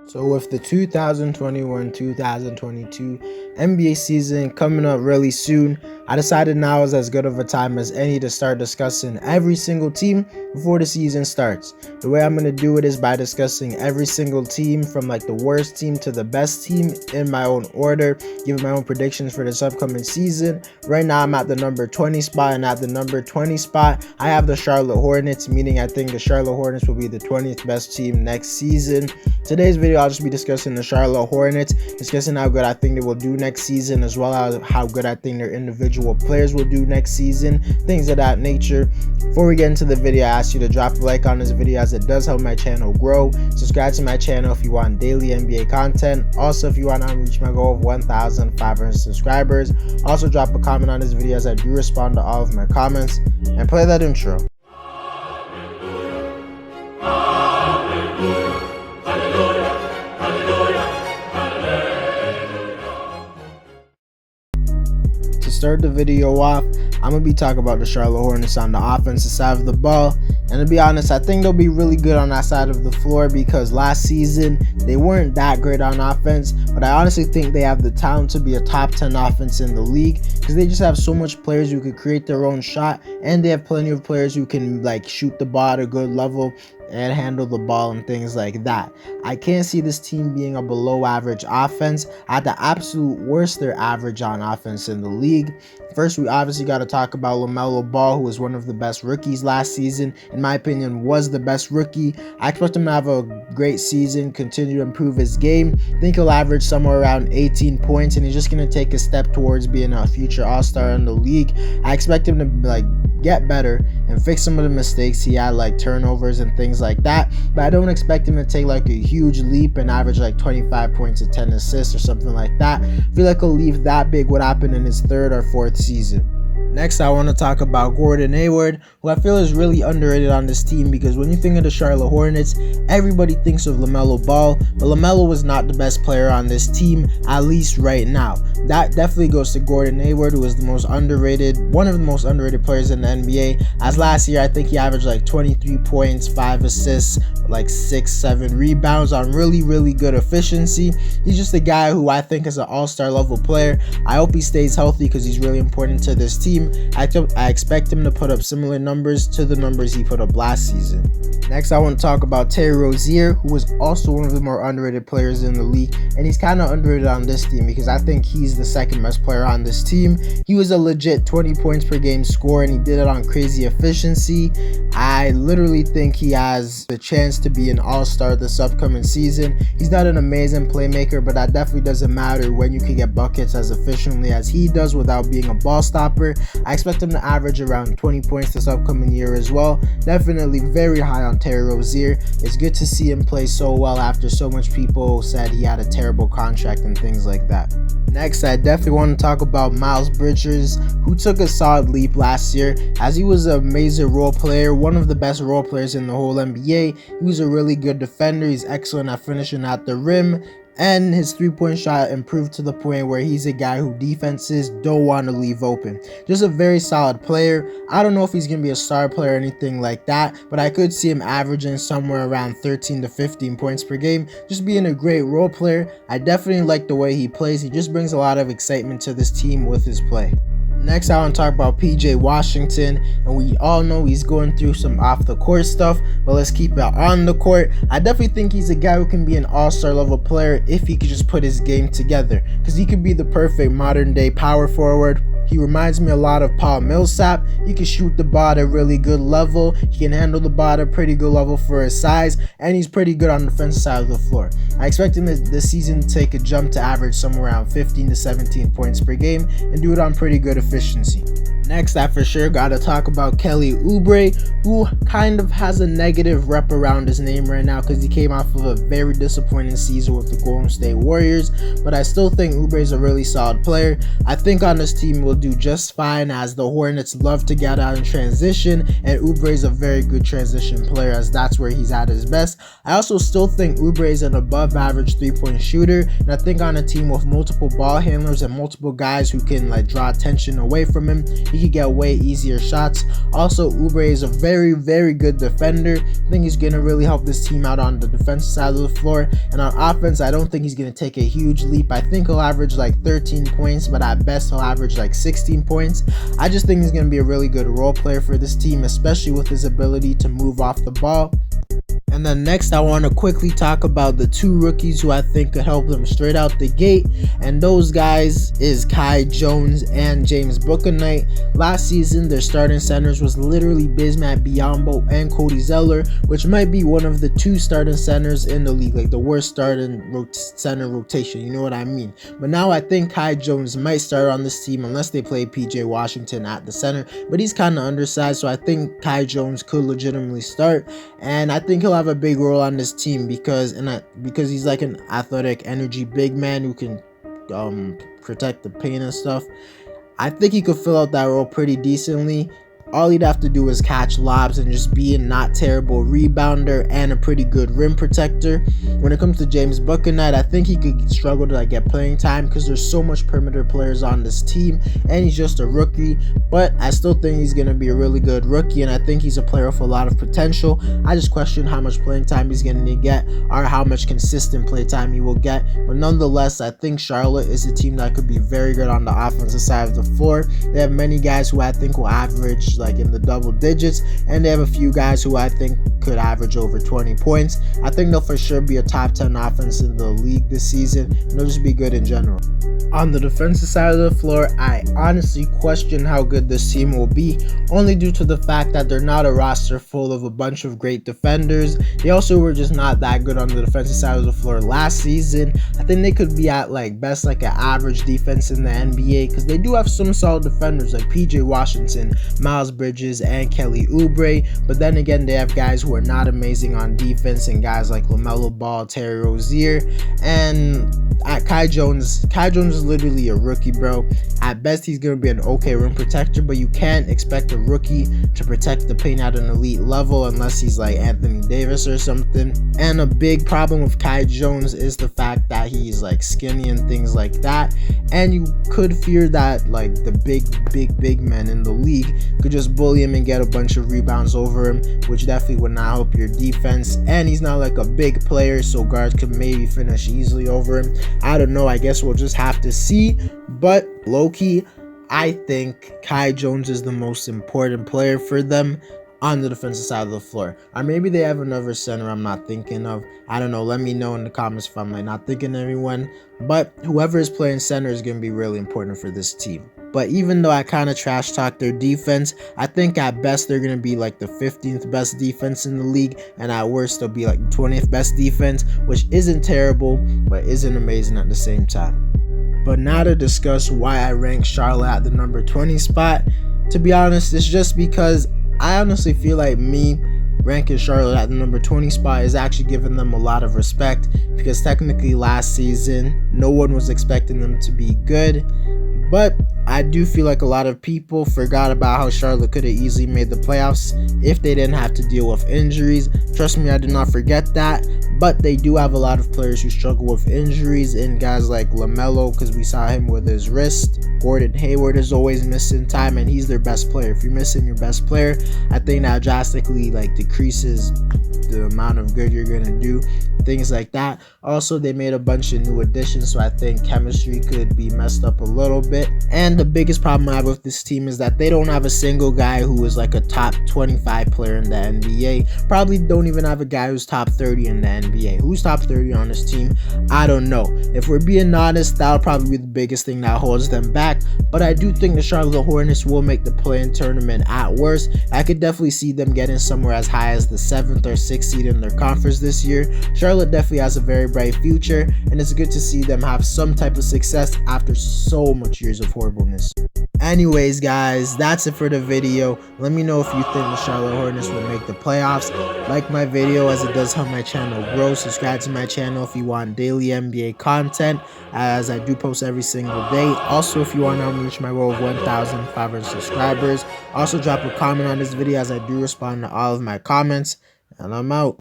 So with the 2021-2022 NBA season coming up really soon, I decided now is as good of a time as any to start discussing every single team before the season starts. The way I'm going to do it is by discussing every single team from like the worst team to the best team in my own order, giving my own predictions for this upcoming season. Right now I'm at the number 20 spot, and at the number 20 spot I have the Charlotte Hornets, meaning I think the Charlotte Hornets will be the 20th best team next season. Today's video I'll just be discussing the Charlotte Hornets, discussing how good I think they will do next season, as well as how good I think their individual players will do next season, things of that nature. Before we get into the video, I ask you to drop a like on this video as it does help my channel grow. Subscribe to my channel if you want daily NBA content. Also, if you want to reach my goal of 1,500 subscribers, also drop a comment on this video as I do respond to all of my comments, and play that intro. To start the video off, I'm going to be talking about the Charlotte Hornets on the offensive side of the ball. And to be honest, I think they'll be really good on that side of the floor because last season they weren't that great on offense. But I honestly think they have the talent to be a top 10 offense in the league because they just have so much players who could create their own shot, and they have plenty of players who can like shoot the ball at a good level and handle the ball and things like that. I can't see this team being a below average offense. At the absolute worst, they're average on offense in the league. First, we obviously got to talk about Lamellar Ball, who was one of the best rookies last season. In my opinion, was the best rookie. I expect him to have a great season, continue to improve his game. I think he'll average somewhere around 18 points, and he's just going to take a step towards being a future all-star in the league. I expect him to get better and fix some of the mistakes he had, like turnovers and things like that, but I don't expect him to take like a huge leap and average like 25 points and 10 assists or something like that. I feel like he'll leave that big what happened in his third or fourth season. Next, I want to talk about Gordon Hayward, who I feel is really underrated on this team because when you think of the Charlotte Hornets, everybody thinks of Lamellar Ball, but Lamellar was not the best player on this team, at least right now. That definitely goes to Gordon Hayward, who is the most underrated, one of the most underrated players in the NBA, as last year I think he averaged like 23 points, 5 assists, like 6-7 rebounds on really good efficiency. He's just a guy who I think is an all-star level player. I hope he stays healthy because he's really important to this team. I expect him to put up similar numbers to the numbers he put up last season. Next, I want to talk about Rozier, who was also one of the more underrated players in the league, and he's kind of underrated on this team because I think he's the second best player on this team. He was a legit 20 points per game scorer, and he did it on crazy efficiency. I literally think he has the chance to be an all-star this upcoming season. He's not an amazing playmaker, but that definitely doesn't matter when you can get buckets as efficiently as he does without being a ball stopper. I expect him to average around 20 points this upcoming year as well. Definitely very high on Rozier. It's good to see him play so well after so much people said he had a terrible contract and things like that. Next, I definitely want to talk about Miles Bridges, who took a solid leap last year as he was an amazing role player, one of the best role players in the whole NBA. He was a really good defender. He's excellent at finishing at the rim, and his three-point shot improved to the point where he's a guy who defenses don't want to leave open. Just a very solid player. I don't know if he's going to be a star player or anything like that, but I could see him averaging somewhere around 13 to 15 points per game, just being a great role player. I definitely like the way he plays. He just brings a lot of excitement to this team with his play. Next, I want to talk about PJ Washington, and we all know he's going through some off the court stuff, but let's keep it on the court. I definitely think he's a guy who can be an all-star level player if he could just put his game together, because he could be the perfect modern day power forward. He reminds me a lot of Paul Millsap. He can shoot the ball at a really good level. He can handle the ball at a pretty good level for his size, and he's pretty good on the defensive side of the floor. I expect him this season to take a jump to average somewhere around 15 to 17 points per game and do it on pretty good efficiency. Next, I for sure gotta talk about Kelly Ubre, who kind of has a negative rep around his name right now because he came off of a very disappointing season with the Golden State Warriors, but I still think Ubre is a really solid player. I think on this team will do just fine, as the Hornets love to get out in transition, and Ubre is a very good transition player, as that's where he's at his best. I also still think Ubre is an above average 3-point shooter, and I think on a team with multiple ball handlers and multiple guys who can like draw attention away from him, he could get way easier shots. Also, Ubre is a very good defender. I think he's going to really help this team out on the defensive side of the floor, and on offense I don't think he's going to take a huge leap. I think he'll average like 13 points, but at best he'll average like 16 points. I just think he's going to be a really good role player for this team, especially with his ability to move off the ball. And then next, I want to quickly talk about the two rookies who I think could help them straight out the gate, and those guys is Kai Jones and James Bouknight. Last season, their starting centers was literally Bismack Biyombo and Cody Zeller, which might be one of the two starting centers in the league, like the worst starting center rotation, you know what I mean. But now I think Kai Jones might start on this team unless they play PJ Washington at the center, but he's kind of undersized, so I think Kai Jones could legitimately start, and I think he'll have a big role on this team because he's like an athletic energy big man who can protect the paint and stuff. I think he could fill out that role pretty decently. All he'd have to do is catch lobs and just be a not terrible rebounder and a pretty good rim protector. When it comes to James Bouknight, I think he could struggle to like get playing time because there's so much perimeter players on this team, and he's just a rookie. But I still think he's going to be a really good rookie, and I think he's a player with a lot of potential. I just question how much playing time he's going to get or how much consistent play time he will get. But nonetheless, I think Charlotte is a team that could be very good on the offensive side of the floor. They have many guys who I think will average like in the double digits, and they have a few guys who I think could average over 20 points. I think they'll for sure be a top 10 offense in the league this season, and they'll just be good in general. On the defensive side of the floor, I honestly question how good this team will be, only due to the fact that they're not a roster full of a bunch of great defenders. They also were just not that good on the defensive side of the floor last season. I think they could be at like best like an average defense in the NBA, because they do have some solid defenders like PJ Washington, Miles Bridges, and Kelly Ubre, but then again they have guys who are not amazing on defense, and guys like Lamellar Ball, Terry Rozier, and Kai Jones is literally a rookie, bro. At best he's going to be an okay rim protector, but you can't expect a rookie to protect the paint at an elite level unless he's like Anthony Davis or something. And a big problem with Kai Jones is the fact that he's like skinny and things like that, and you could fear that like the big men in the league could just bully him and get a bunch of rebounds over him, which definitely would not help your defense. And he's not like a big player, so guards could maybe finish easily over him. I don't know, I guess we'll just have to see. But low-key, I think Kai Jones is the most important player for them on the defensive side of the floor. Or maybe they have another center I'm not thinking of. I don't know, let me know in the comments if I'm like not thinking of anyone. But whoever is playing center is going to be really important for this team. But even though I kind of trash talk their defense, I think at best they're going to be like the 15th best defense in the league, and at worst they'll be like the 20th best defense, which isn't terrible but isn't amazing at the same time. But now to discuss why I rank Charlotte at the number 20 spot. To be honest, it's just because I honestly feel like me ranking Charlotte at the number 20 spot is actually giving them a lot of respect, because technically last season no one was expecting them to be good. But I do feel like a lot of people forgot about how Charlotte could have easily made the playoffs if they didn't have to deal with injuries. Trust me, I did not forget that. But they do have a lot of players who struggle with injuries, and guys like LaMelo, because we saw him with his wrist. Gordon Hayward is always missing time, and he's their best player. If you're missing your best player, I think that drastically like decreases the amount of good you're gonna do, things like that. Also, they made a bunch of new additions, so I think chemistry could be messed up a little bit. And the biggest problem I have with this team is that they don't have a single guy who is like a top 25 player in the NBA. Probably don't even have a guy who's top 30 in the NBA. Who's top 30 on this team? I don't know. If we're being honest, that'll probably be the biggest thing that holds them back. But I do think the Charlotte Hornets will make the play-in tournament at worst. I could definitely see them getting somewhere as high as the 7th or 6th seed in their conference this year. Charlotte definitely has a very bright future, and it's good to see them have some type of success after so much years of horribleness. Anyways, guys, that's it for the video. Let me know if you think the Charlotte Hornets will make the playoffs. Like my video as it does help my channel grow. Subscribe to my channel if you want daily NBA content, as I do post every single day. Also, if you want to reach my goal of 1,500 subscribers, also drop a comment on this video as I do respond to all of my comments. And I'm out.